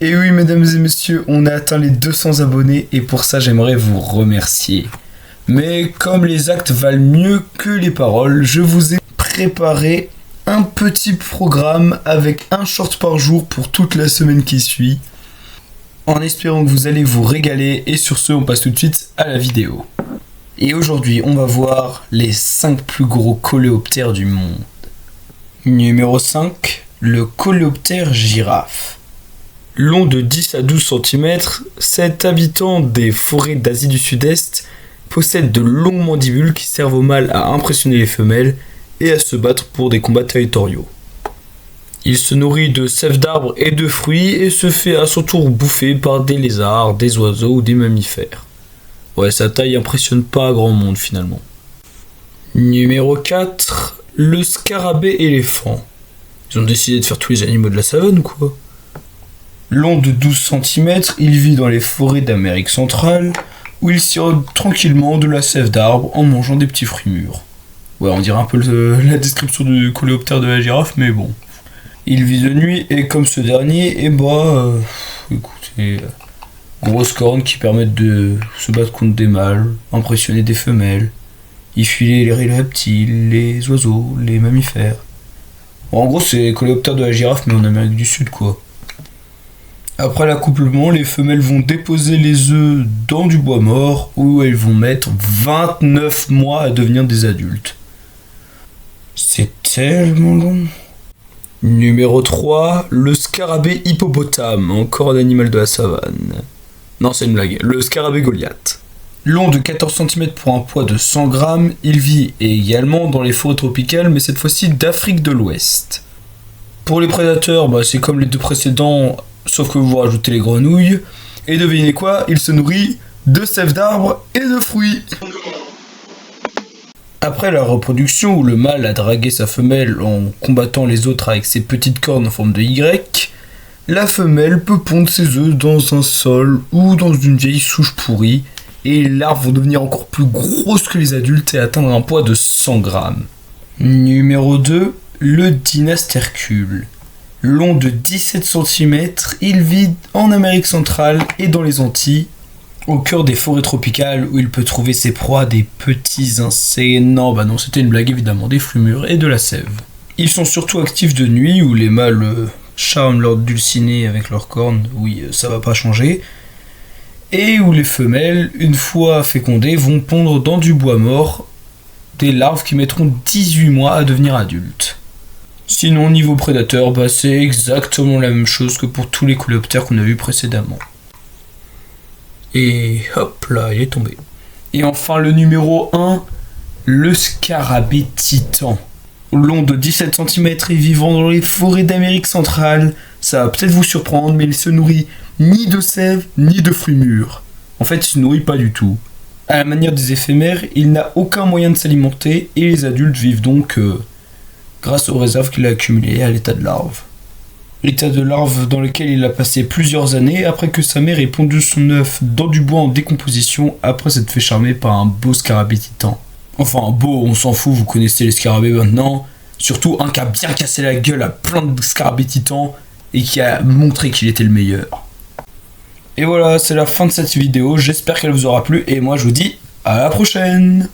Et oui, mesdames et messieurs, on a atteint les 200 abonnés et pour ça, j'aimerais vous remercier. Mais comme les actes valent mieux que les paroles, je vous ai préparé un petit programme avec un short par jour pour toute la semaine qui suit, en espérant que vous allez vous régaler. Et sur ce, on passe tout de suite à la vidéo. Et aujourd'hui, on va voir les 5 plus gros coléoptères du monde. Numéro 5, le coléoptère girafe. Long de 10 à 12 cm, cet habitant des forêts d'Asie du Sud-Est possède de longues mandibules qui servent au mâle à impressionner les femelles et à se battre pour des combats territoriaux. Il se nourrit de sève d'arbres et de fruits et se fait à son tour bouffer par des lézards, des oiseaux ou des mammifères. Ouais, sa taille impressionne pas grand monde finalement. Numéro 4, le scarabée éléphant. Ils ont décidé de faire tous les animaux de la savane ou quoi? Long de 12 cm, il vit dans les forêts d'Amérique centrale, où il sirote tranquillement de la sève d'arbre en mangeant des petits fruits mûrs. Ouais, on dirait un peu la description du coléoptère de la girafe, mais bon. Il vit de nuit, et comme ce dernier, écoutez, grosses cornes qui permettent de se battre contre des mâles, impressionner des femelles, y filer les reptiles, les oiseaux, les mammifères. Bon, en gros, c'est le coléoptère de la girafe, mais en Amérique du Sud, quoi. Après l'accouplement, les femelles vont déposer les œufs dans du bois mort où elles vont mettre 29 mois à devenir des adultes. C'est tellement long. Numéro 3, le scarabée hippopotame, encore un animal de la savane. Non, c'est une blague, le scarabée Goliath. Long de 14 cm pour un poids de 100 grammes, il vit également dans les forêts tropicales, mais cette fois-ci d'Afrique de l'Ouest. Pour les prédateurs, c'est comme les deux précédents, sauf que vous rajoutez les grenouilles. Et devinez quoi, il se nourrit de sève d'arbres et de fruits. Après la reproduction, où le mâle a dragué sa femelle en combattant les autres avec ses petites cornes en forme de Y, la femelle peut pondre ses œufs dans un sol ou dans une vieille souche pourrie, et les larves vont devenir encore plus grosses que les adultes et atteindre un poids de 100 grammes. Numéro 2, le dynastercule. Long de 17 cm, il vit en Amérique centrale et dans les Antilles, au cœur des forêts tropicales où il peut trouver ses proies, des petits insectes. Non, c'était une blague évidemment, des fruits mûrs et de la sève. Ils sont surtout actifs de nuit où les mâles charment leur dulcinée avec leurs cornes, oui, ça va pas changer, et où les femelles, une fois fécondées, vont pondre dans du bois mort des larves qui mettront 18 mois à devenir adultes. Sinon, niveau prédateur, c'est exactement la même chose que pour tous les coléoptères qu'on a vus précédemment. Et hop là, il est tombé. Et enfin, le numéro 1, le scarabée titan. Long de 17 cm et vivant dans les forêts d'Amérique centrale, ça va peut-être vous surprendre, mais il se nourrit ni de sève, ni de fruits mûrs. En fait, il se nourrit pas du tout. À la manière des éphémères, il n'a aucun moyen de s'alimenter, et les adultes vivent donc grâce aux réserves qu'il a accumulées à l'état de larve. L'état de larve dans lequel il a passé plusieurs années après que sa mère ait pondu son œuf dans du bois en décomposition après s'être fait charmer par un beau scarabée titan. Enfin, beau, on s'en fout, vous connaissez les scarabées maintenant. Surtout un qui a bien cassé la gueule à plein de scarabées titans et qui a montré qu'il était le meilleur. Et voilà, c'est la fin de cette vidéo, j'espère qu'elle vous aura plu et moi je vous dis à la prochaine.